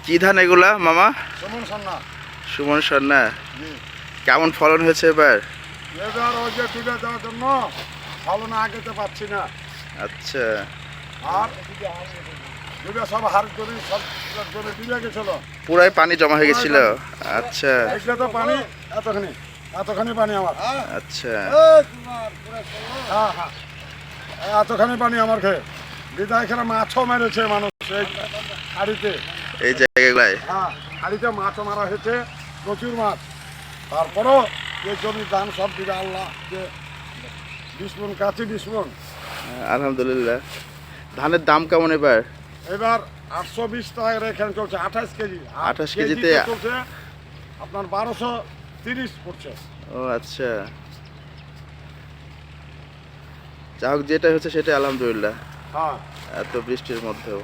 কি ধান এগুলা মামা? সুমন সন্না। সুমন সন্না। জি। কেমন ফলন হয়েছে এবার? এবার ওই যে ডুবে যাওয়ার জন্য ফলন আগাতে পারছি না। আচ্ছা। আর ডুবে সব হার জমি সব জমি ডুবে গেছিল। পুরাই পানি জমা হয়ে গেছিল। আচ্ছা এগুলো তো পানি এতখানি এতখানি পানি আমার। আচ্ছা। হ্যাঁ হ্যাঁ এতখানি পানি আমার খেয়ে বিদায় খেলে মাছও মেরেছে মানুষ এই হাড়িতে। এই জায়গাগুলাই। হ্যাঁ হাড়িতে মাছও মারা হয়েছে, প্রচুর মাছ। তারপরও যে জমি ধান সব দিবে আল্লাহ, যে 20 মণ কাছে 20 মণ। আলহামদুলিল্লাহ। ধানের দাম কেমন এবার? এবার 820 টাকা এখানে চলছে 28 কেজি। 28 কেজিতে চলছে আপনার 1230 পড়ছে। ও আচ্ছা। যা হোক যেটা হচ্ছে সেটা আলহামদুলিল্লাহ, হ্যাঁ এত বৃষ্টির মধ্যেও।